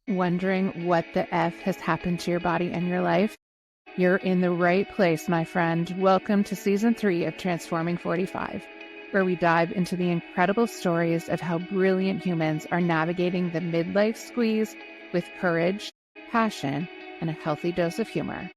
Wondering what the F has happened to your body and your life? You're in the right place, my friend. Welcome to Season 3 of Transforming 45, where we dive into the incredible stories of how brilliant humans are navigating the midlife squeeze with courage, passion, and a healthy dose of humor.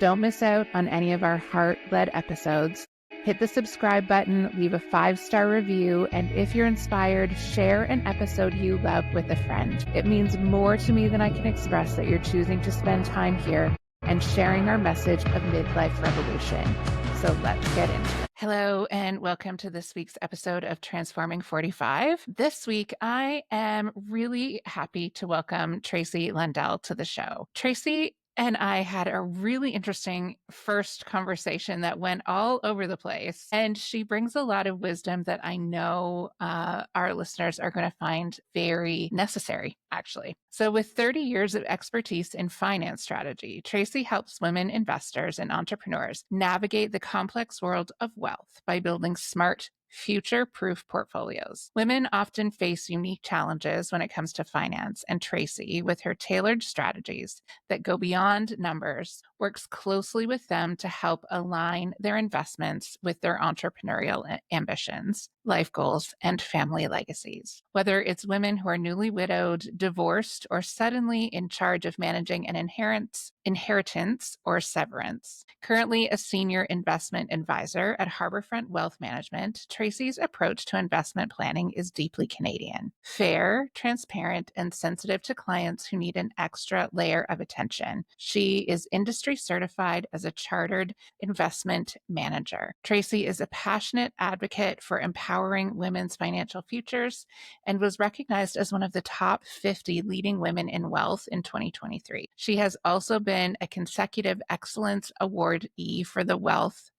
Don't miss out on any of our heart-led episodes. Hit the subscribe button, leave a 5-star review, and if you're inspired, share an episode you love with a friend. It means more to me than I can express that you're choosing to spend time here and sharing our message of midlife revolution. So let's get into it. Hello, and welcome to this week's episode of Transforming 45. This week, I am really happy to welcome Tracey Lundell to the show. Tracey and I had a really interesting first conversation that went all over the place. And she brings a lot of wisdom that I know our listeners are going to find very necessary, actually. So with 30 years of expertise in finance strategy, Tracey helps women investors and entrepreneurs navigate the complex world of wealth by building smart, future-proof portfolios. Women often face unique challenges when it comes to finance, and Tracey, with her tailored strategies that go beyond numbers, works closely with them to help align their investments with their entrepreneurial ambitions, life goals, and family legacies. Whether it's women who are newly widowed, divorced, or suddenly in charge of managing an inheritance or severance. Currently a senior investment advisor at Harborfront Wealth Management, Tracey's approach to investment planning is deeply Canadian. Fair, transparent, and sensitive to clients who need an extra layer of attention. She is industry certified as a chartered investment manager. Tracey is a passionate advocate for empowering women's financial futures and was recognized as one of the top 50 leading women in wealth in 2023. She has also been a consecutive Excellence Awardee for the Wealth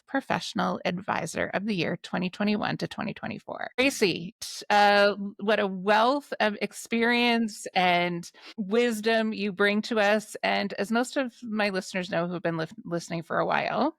Professional Advisor of the Year 2021 to 2024. Tracey, what a wealth of experience and wisdom you bring to us. And as most of my listeners know who've been listening for a while,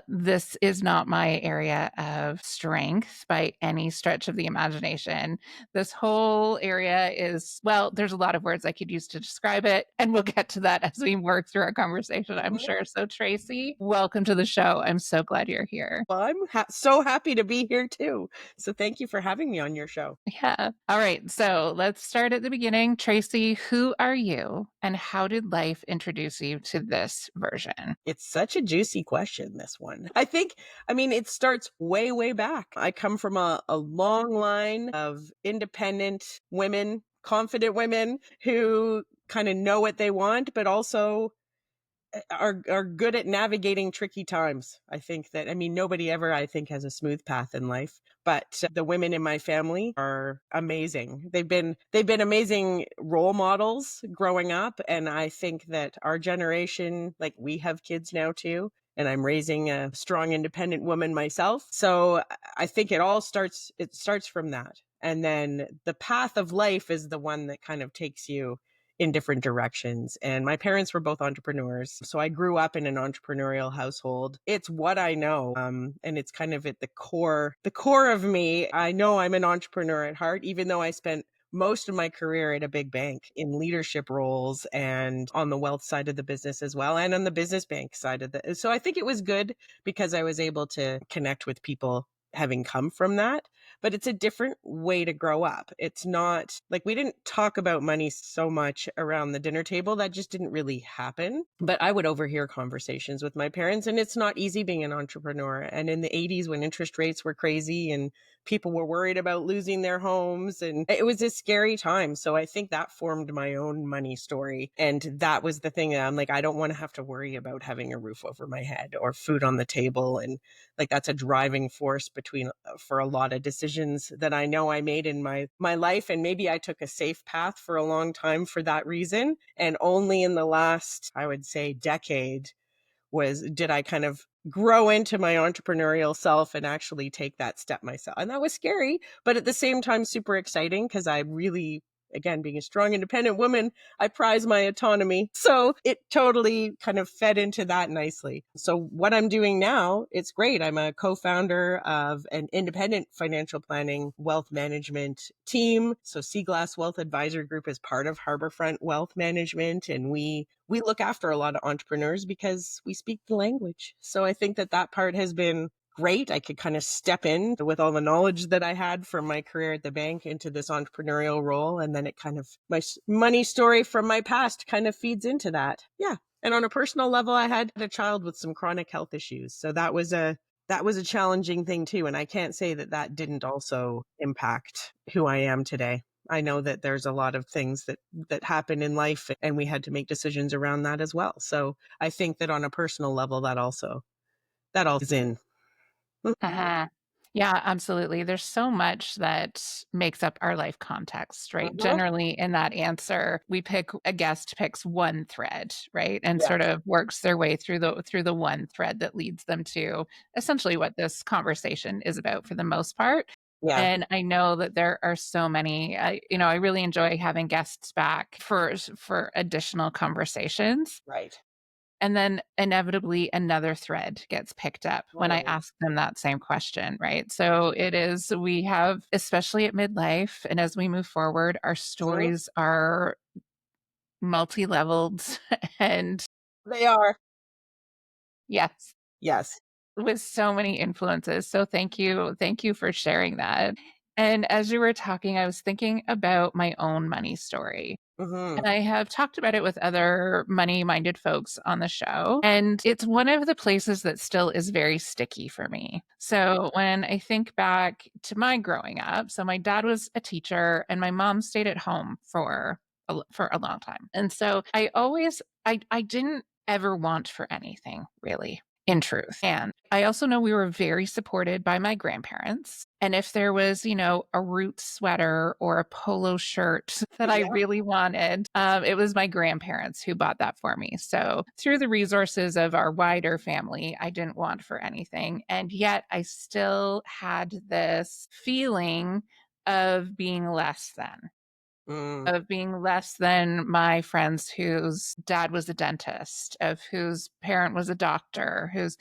this is not my area of strength by any stretch of the imagination. This whole area is, well, there's a lot of words I could use to describe it, and we'll get to that as we work through our conversation, I'm sure. So Tracey, welcome to the show. I'm so glad you're here. Well, I'm so happy to be here too. So thank you for having me on your show. Yeah. All right. So let's start at the beginning. Tracey, who are you and how did life introduce you to this version? It's such a juicy question, this one. I mean, it starts way, way back. I come from a long line of independent women, confident women who kind of know what they want, but also are good at navigating tricky times. Nobody ever, I think, has a smooth path in life, but the women in my family are amazing. They've been amazing role models growing up. And I think that our generation, like, we have kids now too, and I'm raising a strong, independent woman myself. So I think it starts from that. And then the path of life is the one that kind of takes you in different directions. And my parents were both entrepreneurs. So I grew up in an entrepreneurial household. It's what I know. And it's kind of at the core of me. I know I'm an entrepreneur at heart, even though I spent most of my career at a big bank in leadership roles and on the wealth side of the business as well, and on the business bank side of the. So I think it was good because I was able to connect with people having come from that. But it's a different way to grow up. It's not like we didn't talk about money so much around the dinner table. That just didn't really happen. But I would overhear conversations with my parents, and it's not easy being an entrepreneur. And in the 80s, when interest rates were crazy and people were worried about losing their homes, and it was a scary time. So I think that formed my own money story. And that was the thing that I'm like, I don't want to have to worry about having a roof over my head or food on the table. And like, that's a driving force for a lot of decisions that I know I made in my life. And maybe I took a safe path for a long time for that reason. And only in the last, I would say, decade did I kind of grow into my entrepreneurial self and actually take that step myself. And that was scary, but at the same time, super exciting, because I really again, being a strong, independent woman, I prize my autonomy. So it totally kind of fed into that nicely. So what I'm doing now, it's great. I'm a co-founder of an independent financial planning wealth management team. So Seaglass Wealth Advisor Group is part of Harborfront Wealth Management. And we look after a lot of entrepreneurs because we speak the language. So I think that that part has been great. I could kind of step in with all the knowledge that I had from my career at the bank into this entrepreneurial role. And then it kind of, my money story from my past kind of feeds into that. Yeah. And on a personal level, I had a child with some chronic health issues. So that was a challenging thing too. And I can't say that that didn't also impact who I am today. I know that there's a lot of things that happen in life and we had to make decisions around that as well. So I think that on a personal level, that all is in. Uh-huh. Yeah, absolutely. There's so much that makes up our life context, right? Mhm. Generally, in that answer, a guest picks one thread, right? And Yes. sort of works their way through the one thread that leads them to essentially what this conversation is about for the most part. Yeah. And I know that there are so many, I really enjoy having guests back for additional conversations. Right. And then inevitably another thread gets picked up when I Mhm. ask them that same question, right? So we have, especially at midlife and as we move forward, our Mhm. stories are multi leveled and They are. yes, Yes. with so many influences. So thank you. Thank you for sharing that. And as you were talking, I was thinking about my own money story. And Mhm. I have talked about it with other money minded folks on the show. And it's one of the places that still is very sticky for me. So when I think back to my growing up, so my dad was a teacher and my mom stayed at home for a long time. And so I didn't ever want for anything really. In truth. And I also know we were very supported by my grandparents. And if there was, a root sweater or a polo shirt that I Yeah. really wanted, it was my grandparents who bought that for me. So through the resources of our wider family, I didn't want for anything. And yet I still had this feeling of being less than Mm. of being less than my friends whose dad was a dentist, of whose parent was a doctor, who's,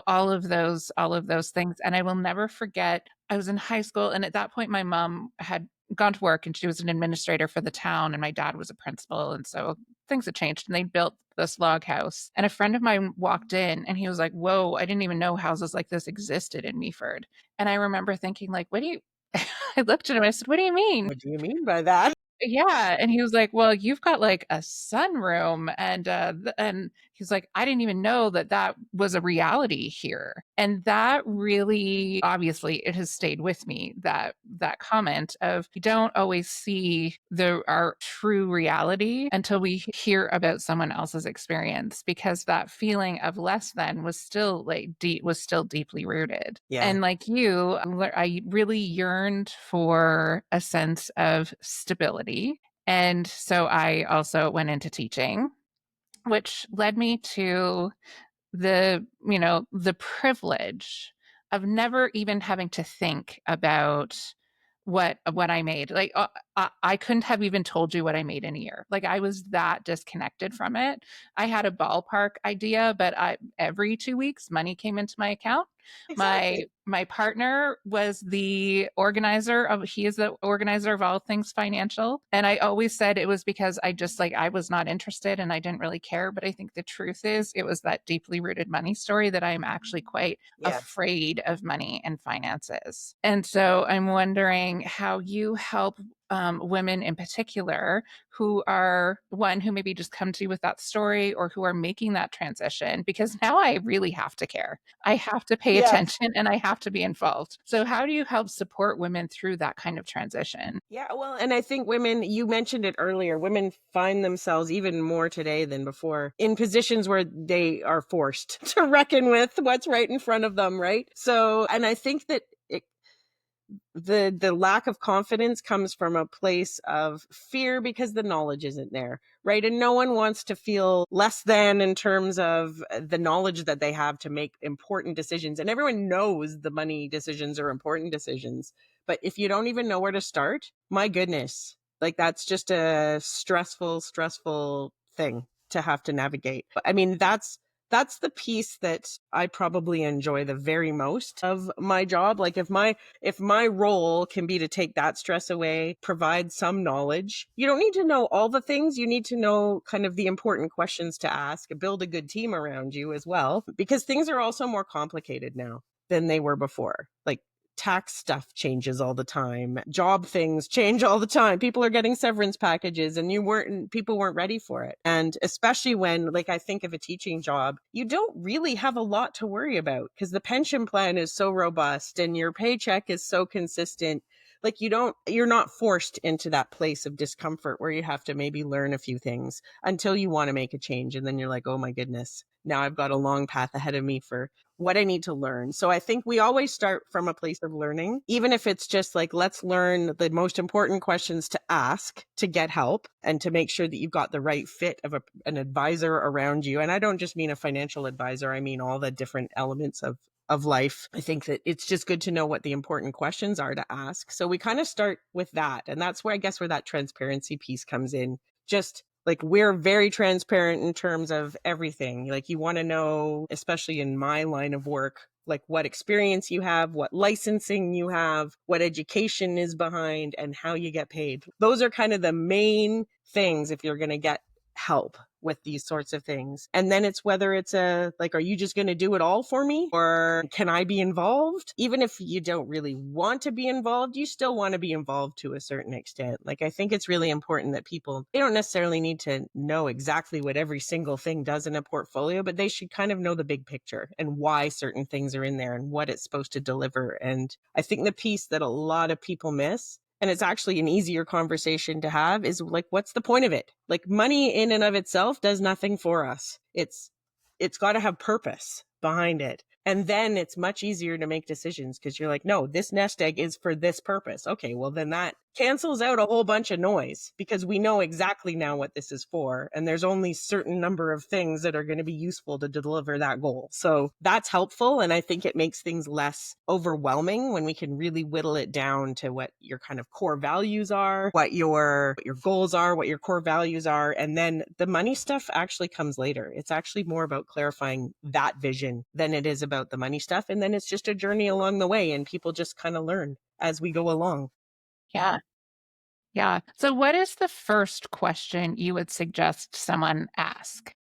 all of those things. And I will never forget, I was in high school. And at that point, my mom had gone to work and she was an administrator for the town. And my dad was a principal. And so things had changed and they built this log house. And a friend of mine walked in and he was like, whoa, I didn't even know houses like this existed in Meaford. And I remember thinking, like, what do you, I looked at him, I said, what do you mean? What do you mean by that? Yeah, and he was like, "Well, you've got, like, a sunroom," and he's like, "I didn't even know that that was a reality here." And that really obviously, it has stayed with me, that comment of we don't always see our true reality until we hear about someone else's experience, because that feeling of less than was still, was still deeply rooted. Yeah. And like you, I really yearned for a sense of stability. And so I also went into teaching, which led me to the privilege of never even having to think about what I made. Like I couldn't have even told you what I made in a year. Like I was that disconnected from it. I had a ballpark idea, but every 2 weeks money came into my account. Exactly. My partner was he is the organizer of all things financial. And I always said it was because I was not interested and I didn't really care. But I think the truth is it was that deeply rooted money story that I'm actually quite Yeah. afraid of money and finances. And so I'm wondering how you help women in particular who maybe just come to you with that story or who are making that transition, because now I really have to care. I have to pay Yes. attention and I have to be involved. So how do you help support women through that kind of transition? Yeah, well, and I think women, you mentioned it earlier, women find themselves even more today than before in positions where they are forced to reckon with what's right in front of them, right? So, and I think that the lack of confidence comes from a place of fear because the knowledge isn't there, right? And no one wants to feel less than in terms of the knowledge that they have to make important decisions. And everyone knows the money decisions are important decisions. But if you don't even know where to start, my goodness, Like that's just a stressful thing to have to navigate. I mean, that's the piece that I probably enjoy the very most of my job. Like if my role can be to take that stress away, provide some knowledge. You don't need to know all the things. You need to know kind of the important questions to ask, build a good team around you as well, because things are also more complicated now than they were before. Like tax stuff changes all the time. Job things change all the time. People are getting severance packages and people weren't ready for it. And especially when, like, I think of a teaching job, you don't really have a lot to worry about because the pension plan is so robust and your paycheck is so consistent. Like you're not forced into that place of discomfort where you have to maybe learn a few things until you want to make a change. And then you're like, oh my goodness, now I've got a long path ahead of me for what I need to learn. So I think we always start from a place of learning, even if it's just like, let's learn the most important questions to ask to get help and to make sure that you've got the right fit of an advisor around you. And I don't just mean a financial advisor. I mean all the different elements of life. I think that it's just good to know what the important questions are to ask. So we kind of start with that. And that's where I guess where that transparency piece comes in. Just like we're very transparent in terms of everything. Like you want to know, especially in my line of work, like what experience you have, what licensing you have, what education is behind, and how you get paid. Those are kind of the main things if you're going to get help with these sorts of things. And then it's whether it's like, are you just going to do it all for me? Or can I be involved? Even if you don't really want to be involved, you still want to be involved to a certain extent. Like, I think it's really important that they don't necessarily need to know exactly what every single thing does in a portfolio, but they should kind of know the big picture and why certain things are in there and what it's supposed to deliver. And I think the piece that a lot of people miss, and it's actually an easier conversation to have, is like, what's the point of it? Like, money in and of itself does nothing for us. It's got to have purpose behind it. And then it's much easier to make decisions because you're like, no, this nest egg is for this purpose. Okay, well, then that cancels out a whole bunch of noise because we know exactly now what this is for. And there's only certain number of things that are going to be useful to deliver that goal. So that's helpful. And I think it makes things less overwhelming when we can really whittle it down to what your kind of core values are, what your goals are, what your core values are. And then the money stuff actually comes later. It's actually more about clarifying that vision than it is about the money stuff. And then it's just a journey along the way and people just kind of learn as we go along. Yeah. Yeah. So, what is the first question you would suggest someone ask?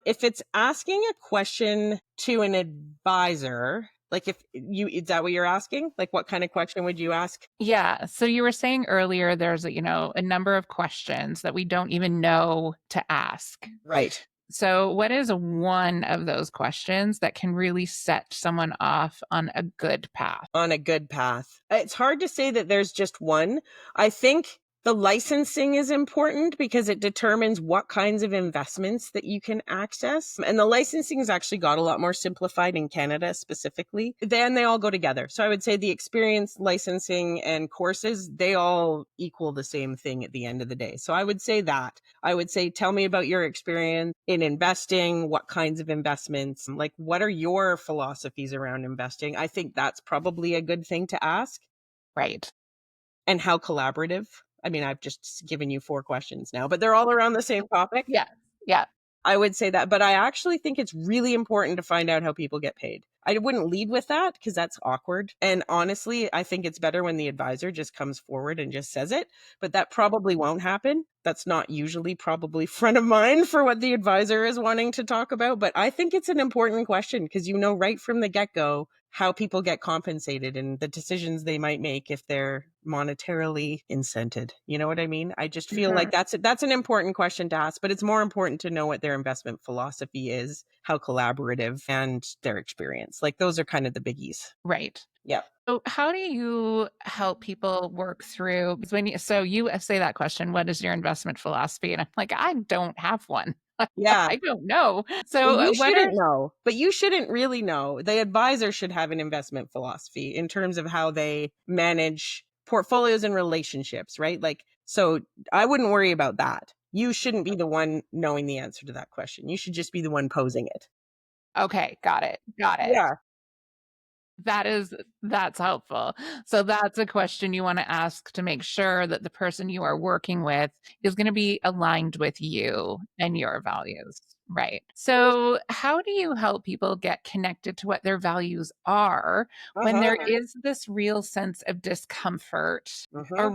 If it's asking a question to an advisor, like is that what you're asking? Like what kind of question would you ask? Yeah. So, you were saying earlier there's a number of questions that we don't even know to ask. Right. So, what is one of those questions that can really set someone off on a good path? On a good path. It's hard to say that there's just one. I think the licensing is important because it determines what kinds of investments that you can access. And the licensing has actually got a lot more simplified in Canada specifically. Then they all go together. So I would say the experience, licensing, and courses, they all equal the same thing at the end of the day. So I would say that. I would say, tell me about your experience in investing, what kinds of investments, like what are your philosophies around investing? I think that's probably a good thing to ask. Right. And how collaborative. I mean, I've just given you 4 questions now, but they're all around the same topic. Yeah. Yeah. I would say that, but I actually think it's really important to find out how people get paid. I wouldn't lead with that because that's awkward. And honestly, I think it's better when the advisor just comes forward and just says it, but that probably won't happen. That's not usually probably front of mind for what the advisor is wanting to talk about. But I think it's an important question because you know right from the get-go how people get compensated and the decisions they might make if they're monetarily incented. You know what I mean? I just feel like that's an important question to ask, but it's more important to know what their investment philosophy is, how collaborative, and their experience. Like those are kind of the biggies. Right. Yeah. So, how do you help people work through? Because you say that question, what is your investment philosophy? And I'm like, I don't have one. Yeah. I don't know. Well, So, you what are shouldn't know, but you shouldn't really know. The advisor should have an investment philosophy in terms of how they manage portfolios and relationships, right? Like, so I wouldn't worry about that. You shouldn't be the one knowing the answer to that question. You should just be the one posing it. okay? Got it. Got it. Yeah. That's helpful. So that's a question you want to ask to make sure that the person you are working with is going to be aligned with you and your values. Right. So, how do you help people get connected to what their values are when there Uh-huh. is this real sense of discomfort Uh-huh.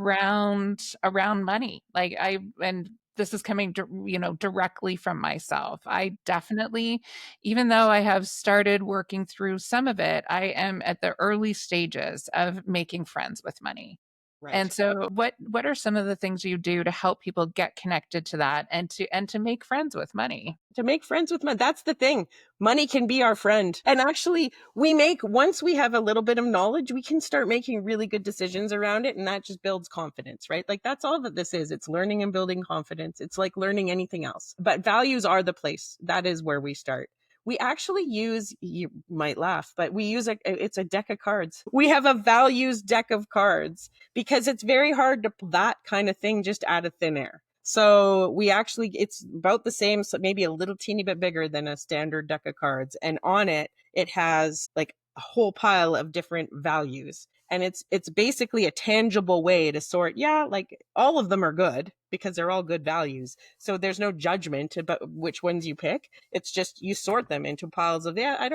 around money? Like and this is coming, directly from myself. I definitely, even though I have started working through some of it, I am at the early stages of making friends with money. And Right. so what are some of the things you do to help people get connected to that and to make friends with money? To make friends with money. That's the thing. Money can be our friend. And actually, once we have a little bit of knowledge, we can start making really good decisions around it. And that just builds confidence, right? Like that's all that this is. It's learning and building confidence. It's like learning anything else. But values are the place. That is where we start. We actually use, you might laugh, but it's a deck of cards. We have a values deck of cards because it's very hard to pull that kind of thing just out of thin air. So it's about the same, so maybe a little teeny bit bigger than a standard deck of cards. And on it, it has like a whole pile of different values. And it's basically a tangible way to sort, yeah, like all of them are good because they're all good values. So there's no judgment about which ones you pick. It's just you sort them into piles of, yeah,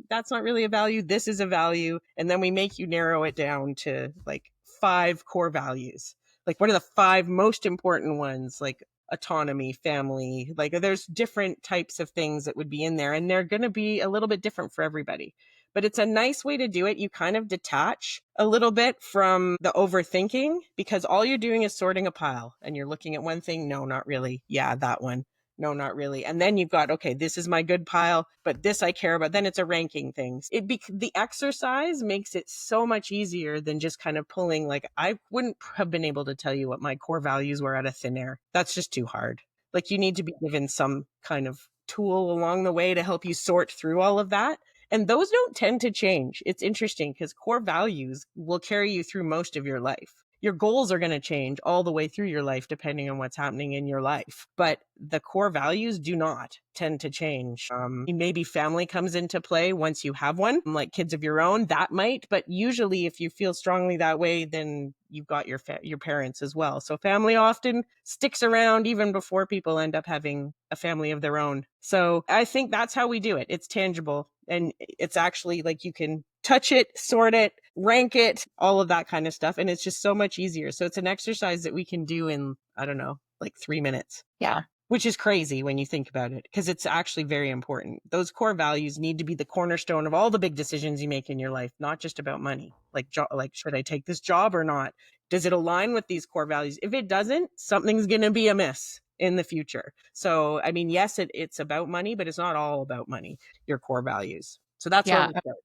that's not really a value. This is a value. And then we make you narrow it down to like 5 core values. Like what are the 5 most important ones? Like autonomy, family, like there's different types of things that would be in there and they're going to be a little bit different for everybody. But it's a nice way to do it. You kind of detach a little bit from the overthinking because all you're doing is sorting a pile and you're looking at one thing. No, not really. Yeah, that one. No, not really. And then you've got, okay, this is my good pile, but this I care about. Then it's a ranking things. The exercise makes it so much easier than just kind of pulling, like, I wouldn't have been able to tell you what my core values were out of thin air. That's just too hard. Like you need to be given some kind of tool along the way to help you sort through all of that. And those don't tend to change. It's interesting because core values will carry you through most of your life. Your goals are going to change all the way through your life, depending on what's happening in your life. But the core values do not tend to change. Maybe family comes into play once you have one, like kids of your own, that might. But usually, if you feel strongly that way, then you've got your parents as well. So family often sticks around even before people end up having a family of their own. So I think that's how we do it. It's tangible and it's actually like you can touch it, sort it, rank it, all of that kind of stuff. And it's just so much easier. So it's an exercise that we can do in, I don't know, like 3 minutes. Yeah. Which is crazy when you think about it, because it's actually very important. Those core values need to be the cornerstone of all the big decisions you make in your life, not just about money. Like should I take this job or not? Does it align with these core values? If it doesn't, something's going to be amiss in the future. So, I mean, yes, it's about money, but it's not all about money, your core values. So that's where Yeah. we start.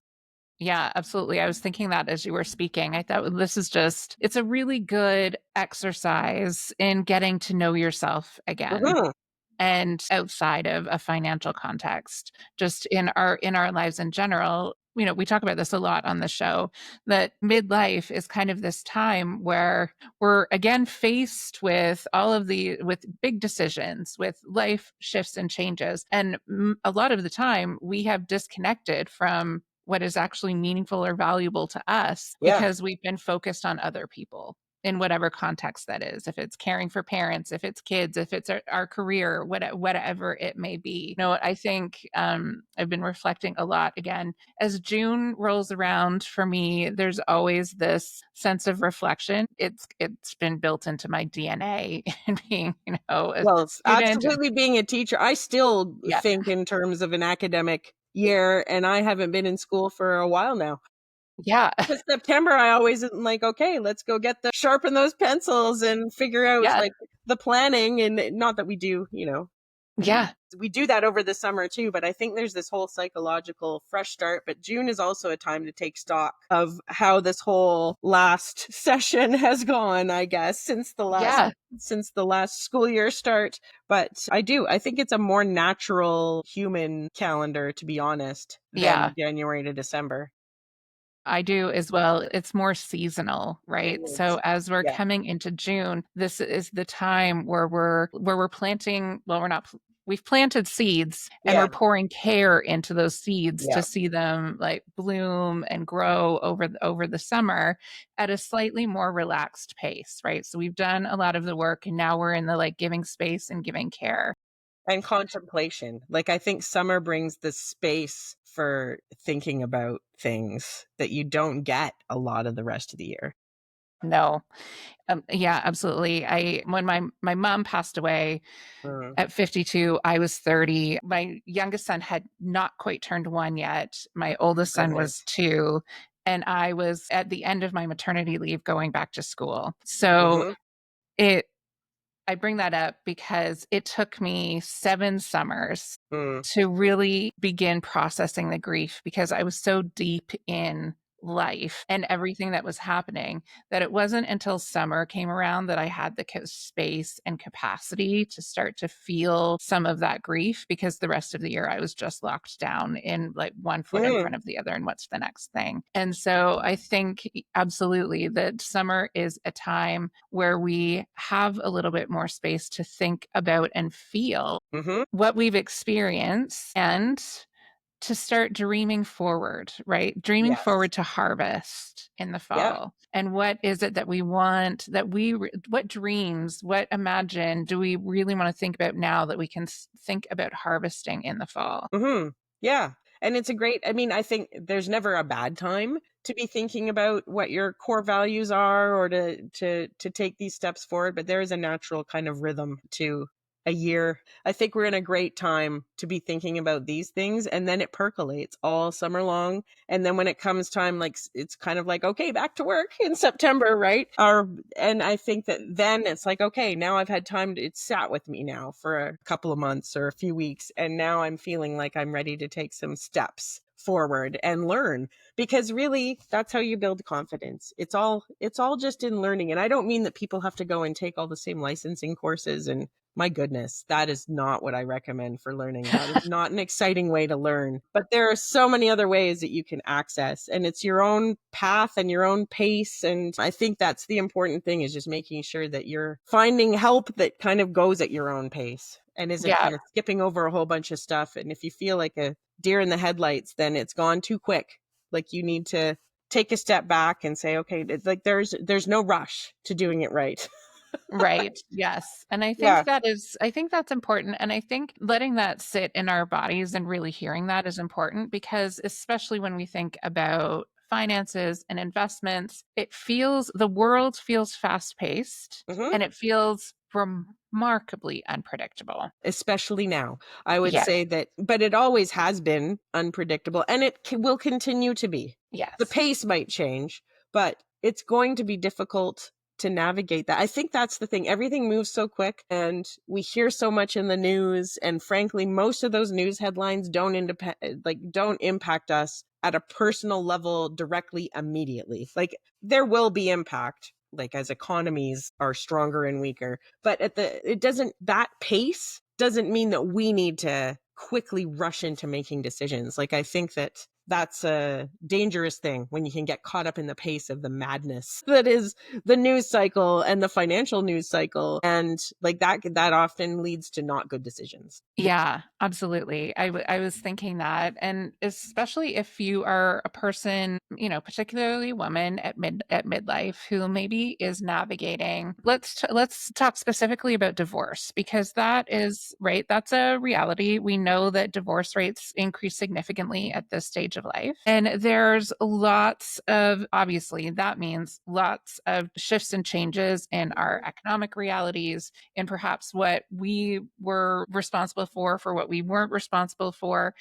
Yeah, absolutely. I was thinking that as you were speaking. I thought it's a really good exercise in getting to know yourself again Mhm. and outside of a financial context, just in our lives in general. We talk about this a lot on the show, that midlife is kind of this time where we're again faced with with big decisions, with life shifts and changes. And a lot of the time we have disconnected from what is actually meaningful or valuable to us Yeah. because we've been focused on other people in whatever context that is, if it's caring for parents, if it's kids, if it's our career, whatever it may be. I think I've been reflecting a lot again as June rolls around. For me, there's always this sense of reflection. It's been built into my DNA and being a Well, it's student. And absolutely being a teacher. I still yeah, think in terms of an academic year, and I haven't been in school for a while now. yeah, Because September, I always am like, okay, let's go sharpen those pencils and figure out yeah, like the planning. And not that we do, yeah, we do that over the summer too, but I think there's this whole psychological fresh start. But June is also a time to take stock of how this whole last session has gone, I guess, yeah, since the last school year start. But I think it's a more natural human calendar, to be honest, yeah. than January to December. I do as well. It's more seasonal, It right? is. So as we're Yeah. coming into June, this is the time where we're planting, well, we're not we've planted seeds and Yeah. we're pouring care into those seeds Yeah. to see them like bloom and grow over the summer at a slightly more relaxed pace, right? So we've done a lot of the work and now we're in the like giving space and giving care. And contemplation. Like, I think summer brings the space for thinking about things that you don't get a lot of the rest of the year. No. Yeah, absolutely. I when my mom passed away Mm. at 52, I was 30. My youngest son had not quite turned 1 yet. My oldest son was Goodness. 2, and I was at the end of my maternity leave going back to school. So, Mhm. it I bring that up because it took me 7 summers Mm. to really begin processing the grief because I was so deep in life and everything that was happening that it wasn't until summer came around that I had the space and capacity to start to feel some of that grief because the rest of the year I was just locked down in like one foot in Mm. front of the other and what's the next thing. And so I think absolutely that summer is a time where we have a little bit more space to think about and feel Mhm. what we've experienced and to start dreaming forward, right? Dreaming Yes. forward to harvest in the Yeah. fall. And what is it that we want that what dreams, what imagine do we really want to think about now that we can think about harvesting in the fall? Mhm. Yeah. And it's a great, I mean, I think there's never a bad time to be thinking about what your core values are or to take these steps forward, but there is a natural kind of rhythm to a year. I think we're in a great time to be thinking about these things, and then it percolates all summer long, and then when it comes time, like it's kind of like, okay, back to work in September, right? Or and I think that then it's like, okay, now I've had time to, it's sat with me now for a couple of months or a few weeks. And now I'm feeling like I'm ready to take some steps forward and learn, because really that's how you build confidence. It's all just in learning. And I don't mean that people have to go and take all the same licensing courses, and my goodness, that is not what I recommend for learning. That is not an exciting way to learn. But there are so many other ways that you can access, and it's your own path and your own pace. And I think that's the important thing, is just making sure that you're finding help that kind of goes at your own pace and isn't Yeah, kind of skipping over a whole bunch of stuff. And if you feel like a deer in the headlights, then it's gone too quick. Like, you need to take a step back and say, okay, it's like there's no rush to doing it right. right. Yes. And Yeah. I think that's important. And I think letting that sit in our bodies and really hearing that is important because, especially when we think about finances and investments, the world feels fast paced Hmm. and it feels remarkably unpredictable. Especially now. I would Yes. say that, but it always has been unpredictable, and it will continue to be. The Yes. pace might change, but it's going to be difficult to navigate that. I think that's the thing. Everything moves so quick, and we hear so much in the news, and frankly, most of those news headlines don't impact us at a personal level directly immediately. Like, there will be impact, like as economies are stronger and weaker, but it doesn't, that pace doesn't mean that we need to quickly rush into making decisions. Like, I think that that's a dangerous thing when you can get caught up in the pace of the madness that is the news cycle and the financial news cycle. And like that often leads to not good decisions. Yeah, absolutely. I was thinking that, and especially if you are a person, particularly a woman at midlife who maybe is navigating. Let's talk specifically about divorce because that is right. That's a reality. We know that divorce rates increase significantly at this stage of life, and there's lots of obviously that means lots of shifts and changes in our economic realities and perhaps what we were responsible for what we weren't responsible for.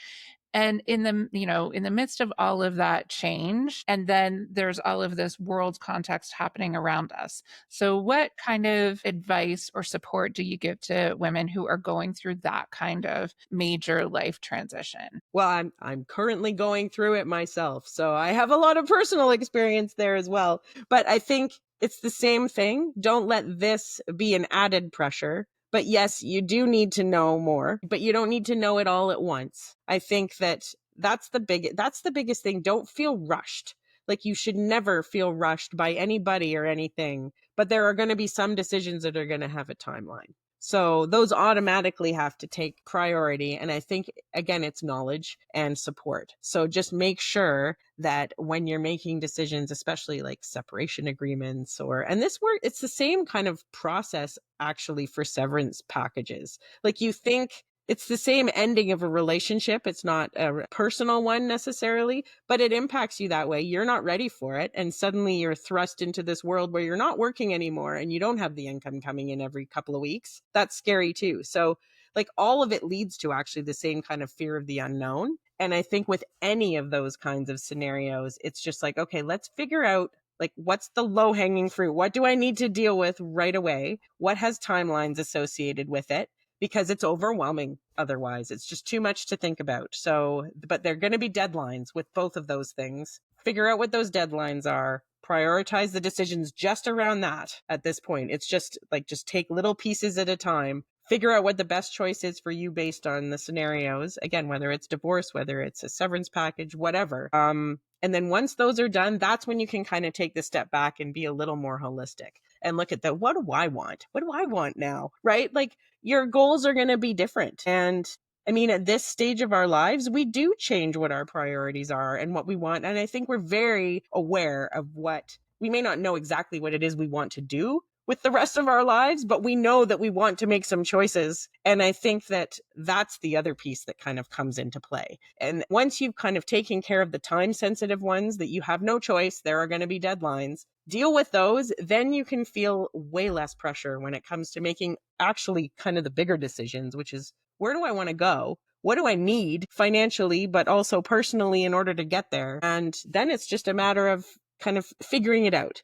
And in the midst of all of that change, and then there's all of this world context happening around us. So what kind of advice or support do you give to women who are going through that kind of major life transition? Well, I'm currently going through it myself, so I have a lot of personal experience there as well. But I think it's the same thing. Don't let this be an added pressure. But yes, you do need to know more, but you don't need to know it all at once. I think that that's the biggest thing. Don't feel rushed. Like, you should never feel rushed by anybody or anything, but there are going to be some decisions that are going to have a timeline. So those automatically have to take priority. And I think, again, it's knowledge and support. So just make sure that when you're making decisions, especially like separation agreements and this work, it's the same kind of process actually for severance packages. Like you think it's the same ending of a relationship. It's not a personal one necessarily, but it impacts you that way. You're not ready for it. And suddenly you're thrust into this world where you're not working anymore and you don't have the income coming in every couple of weeks. That's scary too. So, like, all of it leads to actually the same kind of fear of the unknown. And I think with any of those kinds of scenarios, it's just like, okay, let's figure out like what's the low hanging fruit? What do I need to deal with right away? What has timelines associated with it? Because it's overwhelming otherwise. It's just too much to think about. So, but there are going to be deadlines with both of those things. Figure out what those deadlines are. Prioritize the decisions just around that at this point. It's just like, just take little pieces at a time. Figure out what the best choice is for you based on the scenarios. Again, whether it's divorce, whether it's a severance package, whatever. And then once those are done, that's when you can kind of take the step back and be a little more holistic and look at what do I want? What do I want now? Right? Like your goals are going to be different. And I mean, at this stage of our lives, we do change what our priorities are and what we want. And I think we're very aware of what we may not know exactly what it is we want to do with the rest of our lives, but we know that we want to make some choices. And I think that that's the other piece that kind of comes into play. And once you've kind of taken care of the time sensitive ones that you have no choice, there are going to be deadlines, deal with those, then you can feel way less pressure when it comes to making actually kind of the bigger decisions, which is where do I want to go? What do I need financially, but also personally in order to get there? And then it's just a matter of kind of figuring it out.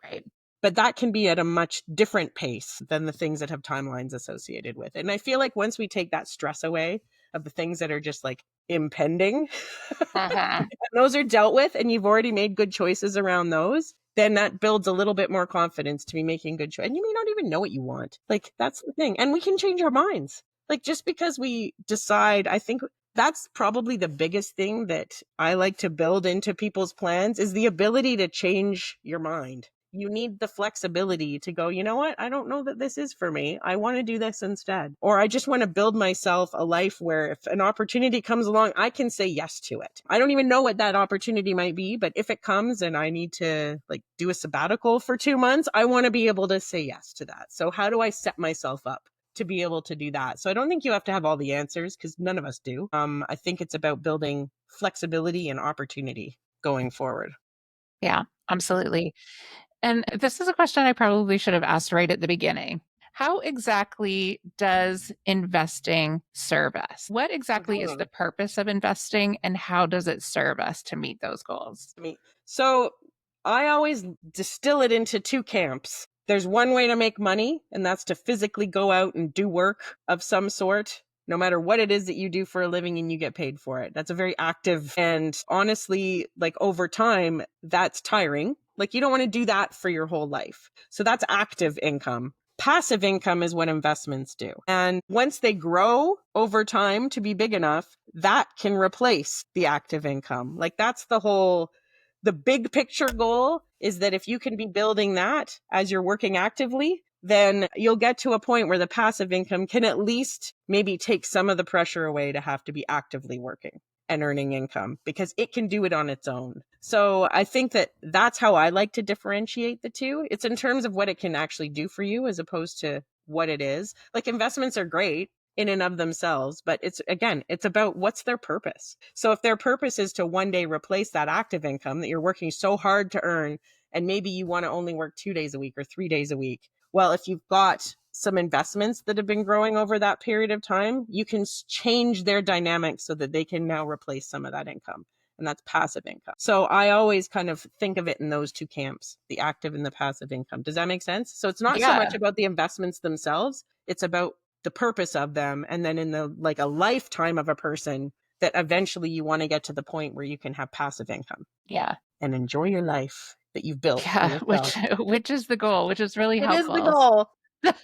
Right. But that can be at a much different pace than the things that have timelines associated with it. And I feel like once we take that stress away of the things that are just like impending, and those are dealt with, and you've already made good choices around those, then that builds a little bit more confidence to be making good choices. And you may not even know what you want. Like, that's the thing. And we can change our minds. Like, just because we decide, I think that's probably the biggest thing that I like to build into people's plans is the ability to change your mind. You need the flexibility to go, you know what? I don't know that this is for me. I want to do this instead. Or I just want to build myself a life where if an opportunity comes along, I can say yes to it. I don't even know what that opportunity might be, but if it comes and I need to like do a sabbatical for 2 months, I want to be able to say yes to that. So how do I set myself up to be able to do that? So I don't think you have to have all the answers because none of us do. I think it's about building flexibility and opportunity going forward. Yeah, absolutely. And this is a question I probably should have asked right at the beginning. How exactly does investing serve us? What exactly is the purpose of investing and how does it serve us to meet those goals? So I always distill it into two camps. There's one way to make money, and that's to physically go out and do work of some sort, no matter what it is that you do for a living and you get paid for it. That's a very active, and honestly, like over time, that's tiring. Like you don't want to do that for your whole life. So that's active income. Passive income is what investments do. And once they grow over time to be big enough, that can replace the active income. Like that's the big picture goal is that if you can be building that as you're working actively, then you'll get to a point where the passive income can at least maybe take some of the pressure away to have to be actively working and earning income because it can do it on its own. So I think that that's how I like to differentiate the two. It's in terms of what it can actually do for you as opposed to what it is. Like investments are great in and of themselves, but it's about what's their purpose. So if their purpose is to one day replace that active income that you're working so hard to earn, and maybe you want to only work 2 days a week or 3 days a week, well, if you've got some investments that have been growing over that period of time, you can change their dynamics so that they can now replace some of that income. And that's passive income. So I always kind of think of it in those two camps, the active and the passive income. Does that make sense? So it's not so much about the investments themselves. It's about the purpose of them. And then in the like a lifetime of a person that eventually you want to get to the point where you can have passive income. Yeah. And enjoy your life that you've built for Yeah, yourself. which is the goal, which is really It is the helpful. goal.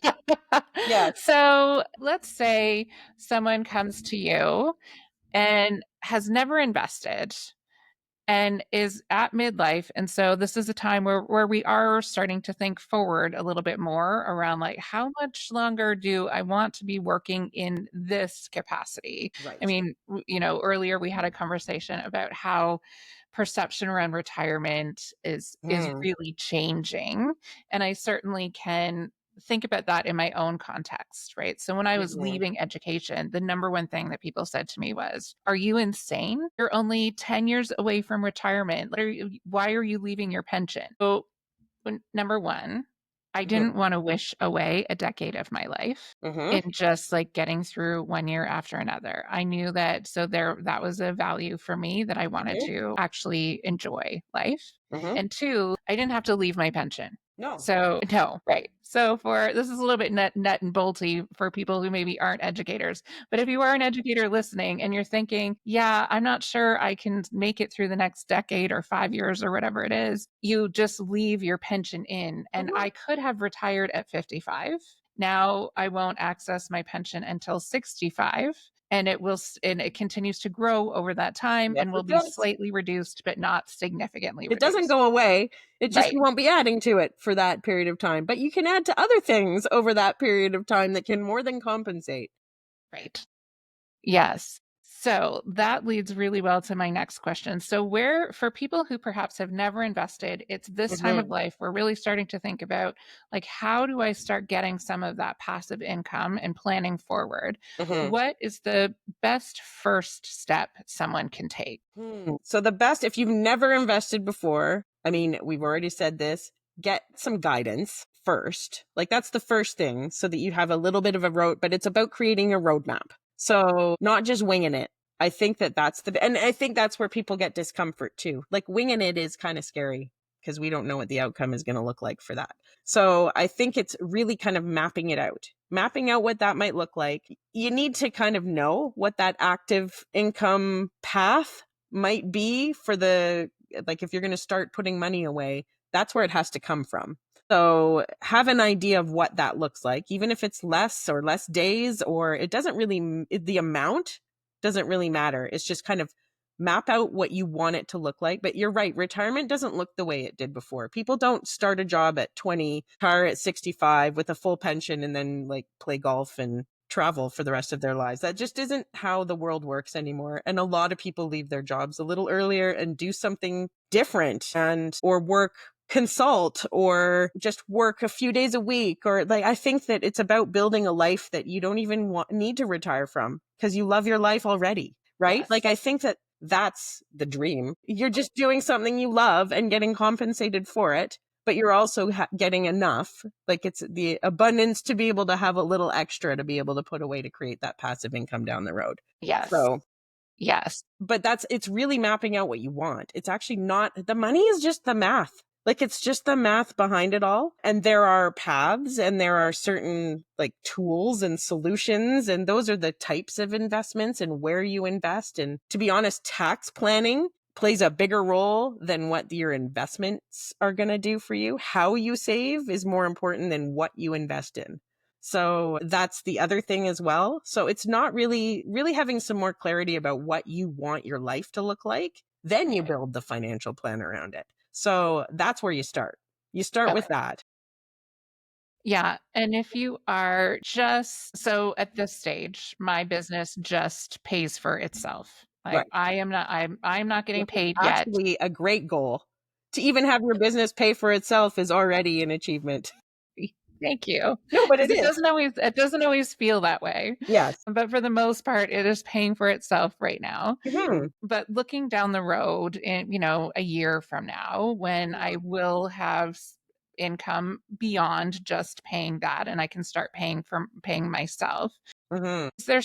Yes. So let's say someone comes to you and has never invested and is at midlife. And so this is a time where we are starting to think forward a little bit more around like, how much longer do I want to be working in this capacity? I Right. mean, earlier we had a conversation about how perception around retirement is Mm, really changing. And I certainly can think about that in my own context, right? So when I was mhm, leaving education, the number one thing that people said to me was, "Are you insane? You're only 10 years away from retirement. Why are you leaving your pension?" So, number one, I mhm, didn't want to wish away a decade of my life mhm, in just like getting through one year after another. I knew that, so that was a value for me, that I wanted mhm, to actually enjoy life. mhm. And two, I didn't have to leave my pension. No. So no, right. So for this is a little bit nut and bolty for people who maybe aren't educators. But if you are an educator listening and you're thinking, yeah, I'm not sure I can make it through the next decade or 5 years or whatever it is, you just leave your pension in. And Mhm. I could have retired at 55. Now I won't access my pension until 65. And and it continues to grow over that time Yes, and will it be does. slightly reduced, but not significantly It doesn't reduced. go away. It just Right. you won't be adding to it for that period of time, but you can add to other things over that period of time that can more than compensate. Right. Yes. So that leads really well to my next question. So, where, for people who perhaps have never invested, it's this time of Mhm, life, we're really starting to think about like, how do I start getting some of that passive income and planning forward? mhm. What is the best first step someone can take? So the best if you've never invested before, I mean, we've already said this, get some guidance first. Like that's the first thing so that you have a little bit of a road, but it's about creating a roadmap. So not just winging it. I think that and I think that's where people get discomfort too. Like winging it is kind of scary because we don't know what the outcome is going to look like for that. So I think it's really kind of mapping out what that might look like. You need to kind of know what that active income path might be for like if you're going to start putting money away, that's where it has to come from. So have an idea of what that looks like, even if it's less or less days, or it doesn't really, the amount doesn't really matter. It's just kind of map out what you want it to look like. But you're right, retirement doesn't look the way it did before. People don't start a job at 20, retire at 65 with a full pension and then like play golf and travel for the rest of their lives. That just isn't how the world works anymore. And a lot of people leave their jobs a little earlier and do something different and or consult or just work a few days a week or like I think that it's about building a life that you don't even need to retire from because you love your life already, right? Like Yes. I think that that's the dream. You're just doing something you love and getting compensated for it, but you're also getting enough. Like it's the abundance to be able to have a little extra to be able to put away to create that passive income down the road. Yes. So, Yes. but it's really mapping out what you want. It's actually not the money is just the math. Like it's just the math behind it all. And there are paths and there are certain like tools and solutions. And those are the types of investments and where you invest. And to be honest, tax planning plays a bigger role than what your investments are going to do for you. How you save is more important than what you invest in. So that's the other thing as well. So it's not really having some more clarity about what you want your life to look like. Then you Okay. build the financial plan around it. So that's where you start. You start with Okay. that. Yeah, and if you are just so at this stage, my business just pays for itself. Like Right. I'm not getting Which is paid yet. actually a great goal. To even have your business pay for itself is already an achievement. Thank you. No, but Because it is. it doesn't always feel that way. Yes. But for the most part, it is paying for itself right now. Mhm. But looking down the road in, a year from now, when I will have income beyond just paying that and I can start paying myself, Mhm. is there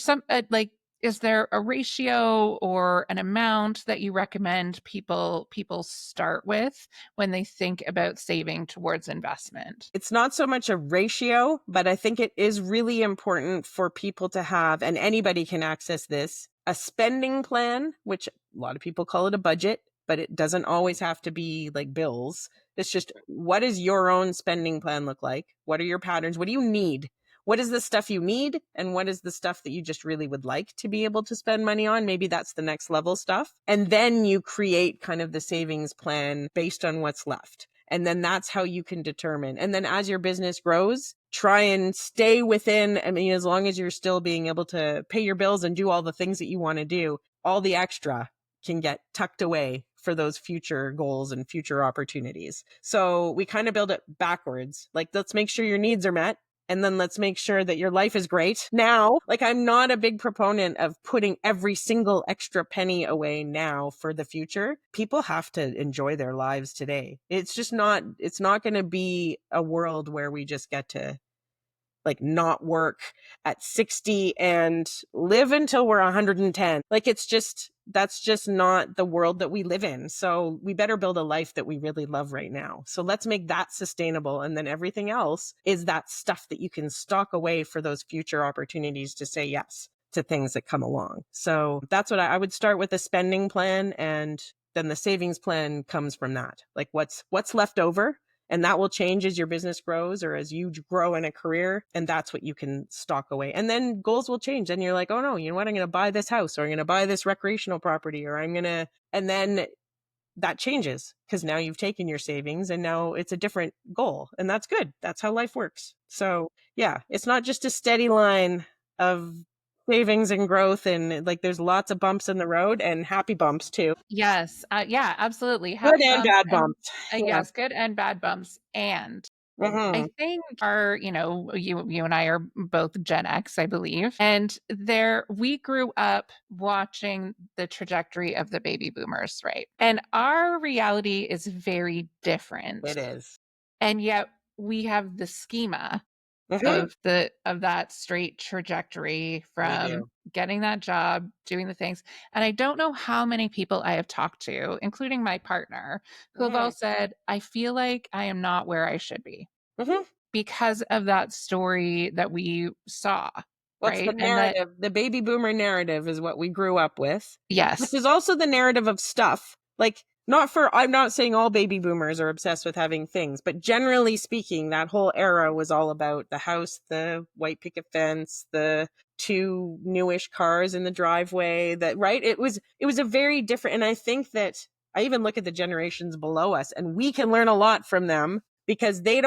is there a ratio or an amount that you recommend people start with when they think about saving towards investment? It's not so much a ratio, but I think it is really important for people to have, and anybody can access this, a spending plan, which a lot of people call it a budget, but it doesn't always have to be like bills. It's just what does your own spending plan look like? What are your patterns? What do you need? what is the stuff you need and what is the stuff that you just really would like to be able to spend money on? Maybe that's the next level stuff. And then you create kind of the savings plan based on what's left. And then that's how you can determine. And then as your business grows, try and stay within, I mean, as long as you're still being able to pay your bills and do all the things that you want to do, all the extra can get tucked away for those future goals and future opportunities. So we kind of build it backwards. Like, let's make sure your needs are met. And then let's make sure that your life is great now. Like, I'm not a big proponent of putting every single extra penny away now for the future. People have to enjoy their lives today. It's not going to be a world where we just get to like not work at 60 and live until we're 110. Like, that's just not the world that we live in. So we better build a life that we really love right now. So let's make that sustainable. And then everything else is that stuff that you can stock away for those future opportunities to say yes to things that come along. So that's what I would start with, a spending plan, and then the savings plan comes from that. Like, what's left over, and that will change as your business grows or as you grow in a career. And that's what you can stock away. And then goals will change. And you're like, oh no, you know what? I'm going to buy this house, or I'm going to buy this recreational property, or and then that changes because now you've taken your savings and now it's a different goal. And that's good. That's how life works. So yeah, it's not just a steady line of savings and growth. And like, there's lots of bumps in the road, and happy bumps too. Yes. Yeah, absolutely. Good Happy and bumps bad and bumps. Yeah. yes, good and bad bumps. And I Hmm. think you and I are both Gen X, I believe. And we grew up watching the trajectory of the baby boomers, right? And our reality is very different. It is. And yet we have the schema Hmm. of that straight trajectory We from do. getting that job, doing the things. And I don't know how many people I have talked to, including my partner, who have all Hmm. said, I feel like I am not where I should be Hmm. because of that story that we saw, What's the right? And that, narrative? The baby boomer narrative is what we grew up with, which yes, is also the narrative of stuff. Like, I'm not saying all baby boomers are obsessed with having things, but generally speaking, that whole era was all about the house, the white picket fence, the two newish cars in the driveway. That, right? It was a very different, and I think that I even look at the generations below us, and we can learn a lot from them because they're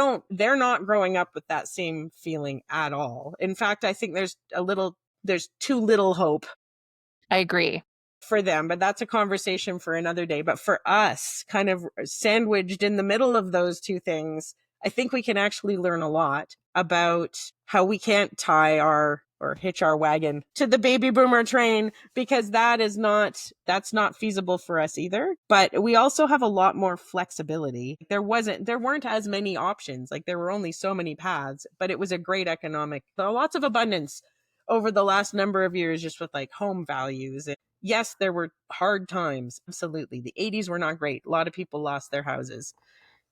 not growing up with that same feeling at all. In fact, I think there's too little hope I agree. for them, but that's a conversation for another day. But for us, kind of sandwiched in the middle of those two things, I think we can actually learn a lot about how we can't tie our or hitch our wagon to the baby boomer train, because that's not feasible for us either. But we also have a lot more flexibility. There weren't as many options. Like, there were only so many paths, but it was a great there are lots of abundance over the last number of years, just with like home values. Yes, there were hard times. Absolutely. The 80s were not great. A lot of people lost their houses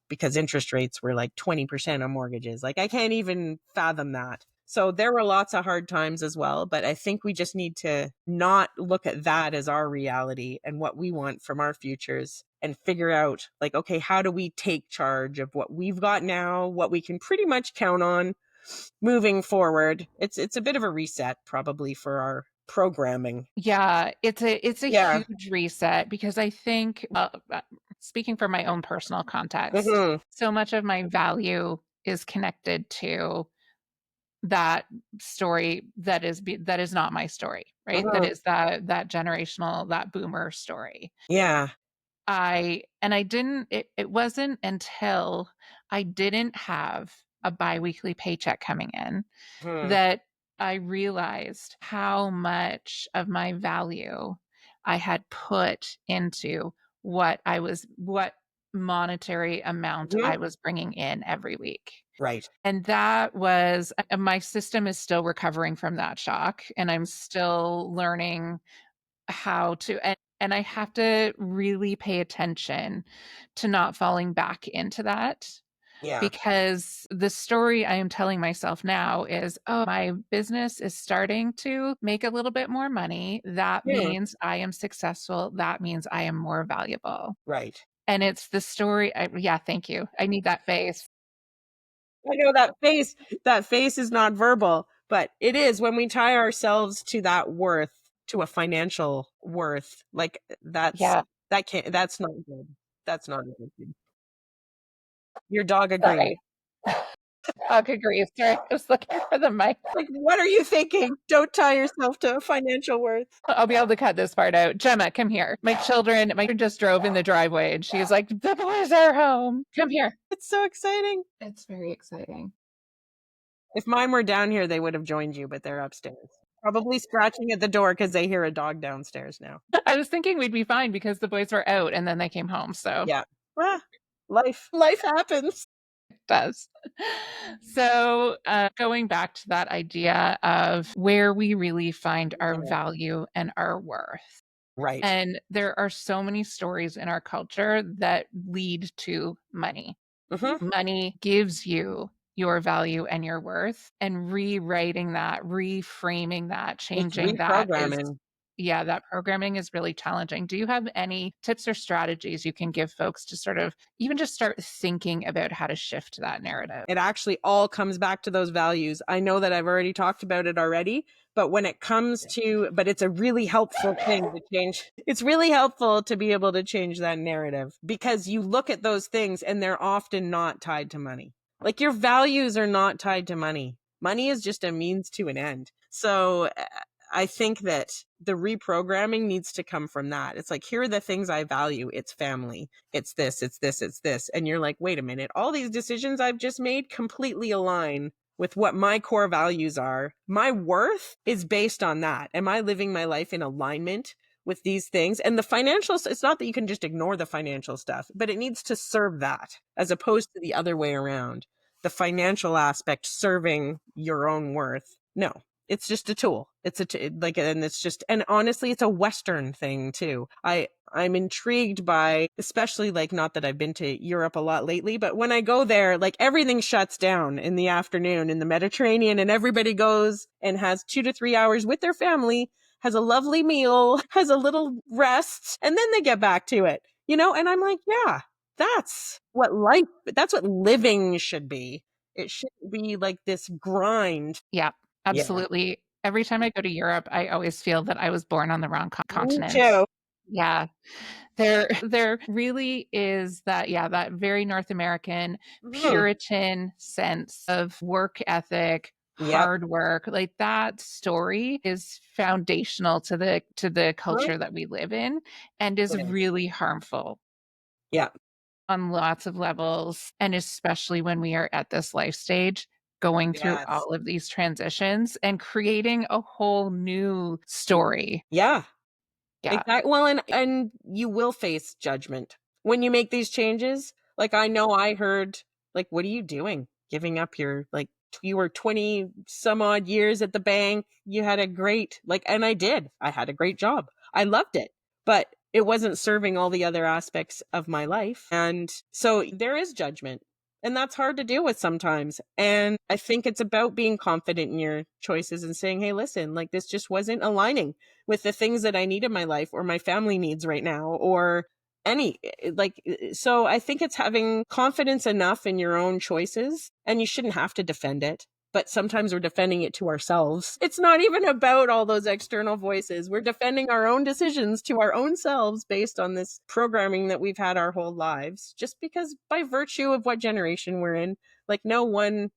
because interest rates were like 20% on mortgages. Like, I can't even fathom that. So there were lots of hard times as well. But I think we just need to not look at that as our reality and what we want from our futures, and figure out, like, okay, how do we take charge of what we've got now, what we can pretty much count on moving forward. It's a bit of a reset probably for our programming. Yeah, it's a Yeah. huge reset because I think, speaking from my own personal context, Mhm. so much of my value is connected to that story that is not my story, right? That Mhm. is that generational, that boomer story. Yeah. I didn't it wasn't until I didn't have a biweekly paycheck coming in Mhm. that I realized how much of my value I had put into what monetary amount Mhm. I was bringing in every week. Right. And that was my system is still recovering from that shock, and I'm still learning how to and I have to really pay attention to not falling back into that, Yeah. because the story I am telling myself now is, "Oh, my business is starting to make a little bit more money. That Hmm. means I am successful. That means I am more valuable." Right. And it's the story yeah, thank you. I need that face. I know that face is not verbal, but it is when we tie ourselves to that worth, to a financial worth, like Yeah. that's not good. That's not a good thing. Your dog agrees. Sorry. Dog agrees. Sorry, I was looking for the mic. Like, what are you thinking? Don't tie yourself to a financial worth. I'll be able to cut this part out. Gemma, come here. My children just drove in the driveway and she's like, the boys are home. Come here. It's so exciting. It's very exciting. If mine were down here, they would have joined you, but they're upstairs. Probably scratching at the door because they hear a dog downstairs now. I was thinking we'd be fine because the boys were out and then they came home. So Yeah. Ah, life happens. it does. So going back to that idea of where we really find our Yeah. value and our worth. Right. And there are so many stories in our culture that lead to money. Mhm. Money gives you your value and your worth, and rewriting that, reframing that, It's changing that is, reprogramming. yeah, that programming is really challenging. Do you have any tips or strategies you can give folks to sort of even just start thinking about how to shift that narrative? It actually all comes back to those values. I know that I've already talked about it already, but when it comes to, but it's a really helpful thing to change. It's really helpful to be able to change that narrative because you look at those things and they're often not tied to money. Like your values are not tied to money. Money is just a means to an end. So I think that the reprogramming needs to come from that. It's like, here are the things I value. It's family. It's this, it's this, it's this. And you're like, wait a minute, all these decisions I've just made completely align with what my core values are. My worth is based on that. Am I living my life in alignment with these things? And the financial, it's not that you can just ignore the financial stuff, but it needs to serve that as opposed to the other way around. The financial aspect serving your own worth. No, it's just a tool. It's and it's just, and honestly, it's a Western thing too. I'm intrigued by, especially like, not that I've been to Europe a lot lately, but when I go there, like everything shuts down in the afternoon in the Mediterranean and everybody goes and has 2 to 3 hours with their family, has a lovely meal, has a little rest, and then they get back to it, and I'm like, yeah, that's what living should be. It shouldn't be like this grind. Yeah, Yeah. absolutely. Every time I go to Europe, I always feel that I was born on the wrong Me continent. too. Yeah. There really is that, yeah, that very North American Mhm. Puritan sense of work ethic, Yep. hard work. Like that story is foundational to the Mhm. culture that we live in and is It is. really harmful Yeah. on lots of levels, and especially when we are at this life stage going through Yes. all of these transitions and creating a whole new story. Yeah. Yeah. Exactly. Well, and you will face judgment when you make these changes. Like, I know I heard, like, what are you doing? Giving up your, like, you were 20 some odd years at the bank. You had a great, like, and I did. I had a great job. I loved it, but it wasn't serving all the other aspects of my life. And so there is judgment. And that's hard to deal with sometimes. And I think it's about being confident in your choices and saying, hey, listen, like, this just wasn't aligning with the things that I need in my life or my family needs right now or so I think it's having confidence enough in your own choices, and you shouldn't have to defend it. But sometimes we're defending it to ourselves. It's not even about all those external voices. We're defending our own decisions to our own selves based on this programming that we've had our whole lives, just because by virtue of what generation we're in, like no one,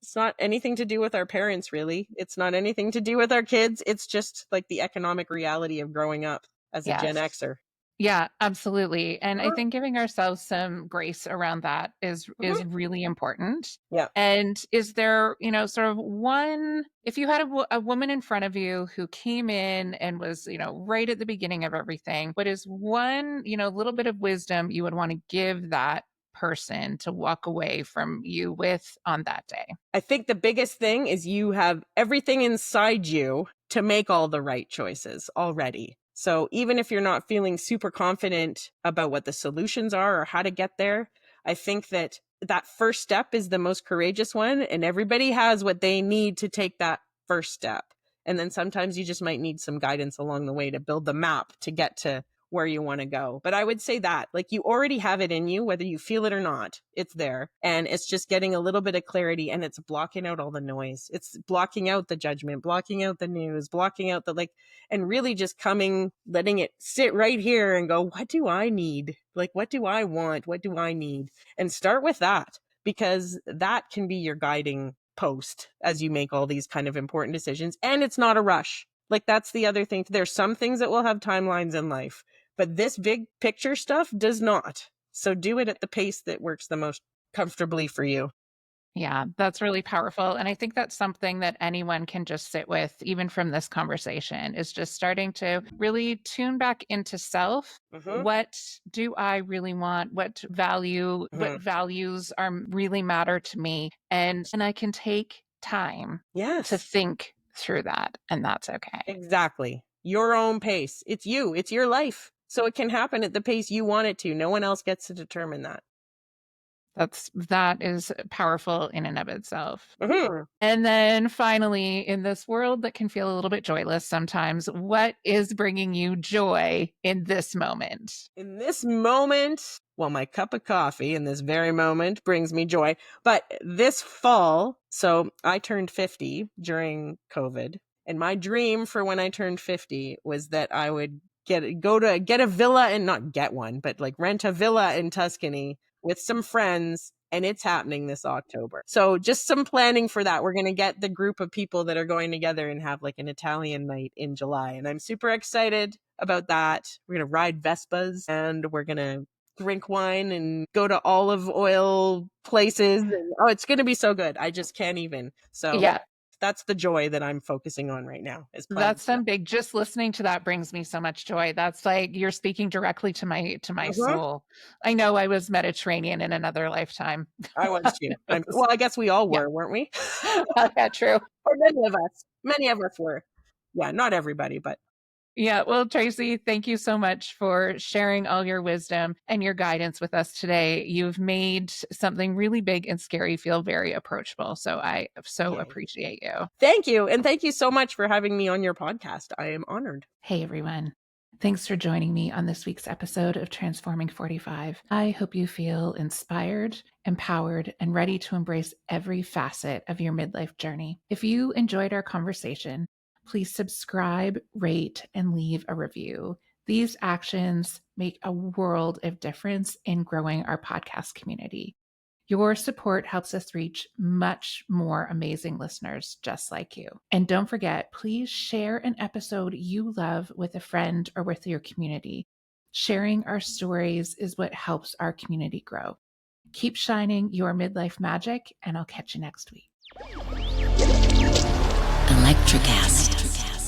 it's not anything to do with our parents, really. It's not anything to do with our kids. It's just like the economic reality of growing up as a Gen Yes. Xer. Yeah, absolutely. And I Mhm. think giving ourselves some grace around that is Mhm. really important. Yeah. And is there, sort of one, if you had a woman in front of you who came in and was, right at the beginning of everything, what is one, little bit of wisdom you would want to give that person to walk away from you with on that day? I think the biggest thing is you have everything inside you to make all the right choices already. So even if you're not feeling super confident about what the solutions are or how to get there, I think that that first step is the most courageous one. And everybody has what they need to take that first step. And then sometimes you just might need some guidance along the way to build the map to get to where you want to go. But I would say that, like, you already have it in you, whether you feel it or not, it's there. And it's just getting a little bit of clarity, and it's blocking out all the noise. It's blocking out the judgment, blocking out the news, blocking out the and really just letting it sit right here and go, what do I need? Like, what do I want? What do I need? And start with that, because that can be your guiding post as you make all these kind of important decisions. And it's not a rush. Like, that's the other thing. There's some things that will have timelines in life, but this big picture stuff does not. So do it at the pace that works the most comfortably for you. Yeah, that's really powerful. And I think that's something that anyone can just sit with, even from this conversation, is just starting to really tune back into self. Mm-hmm. What do I really want? What values are really matter to me? And I can take time to Yes, think through that. And that's okay. exactly. Your own pace. It's you, it's your life. So it can happen at the pace you want it to. No one else gets to determine that. That is powerful in and of itself. Mm-hmm. And then finally, in this world that can feel a little bit joyless sometimes, what is bringing you joy in this moment? In this moment, well, my cup of coffee in this very moment brings me joy. But this fall, so I turned 50 during COVID, and my dream for when I turned 50 was that I would get a villa, and not get one, but like rent a villa in Tuscany with some friends. And it's happening this October. So just some planning for that. We're going to get the group of people that are going together and have like an Italian night in July. And I'm super excited about that. We're going to ride Vespas, and we're going to drink wine and go to olive oil places. And, oh, it's going to be so good. I just can't even. So Yeah, that's the joy that I'm focusing on right now, is planning. that's some big, just listening to that brings me so much joy. That's like you're speaking directly to my soul. I know I was Mediterranean in another lifetime. I was too. Well, I guess we all Yeah. were, weren't we? Yeah, true. Or many of us. Many of us were. Yeah, not everybody, but Yeah. Well, Tracey, thank you so much for sharing all your wisdom and your guidance with us today. You've made something really big and scary feel very approachable. So I so yay. appreciate you. Thank you. And thank you so much for having me on your podcast. I am honored. Hey, everyone. Thanks for joining me on this week's episode of Transforming 45. I hope you feel inspired, empowered, and ready to embrace every facet of your midlife journey. If you enjoyed our conversation, please subscribe, rate, and leave a review. These actions make a world of difference in growing our podcast community. Your support helps us reach much more amazing listeners just like you. And don't forget, please share an episode you love with a friend or with your community. Sharing our stories is what helps our community grow. Keep shining your midlife magic, and I'll catch you next week. Electricast.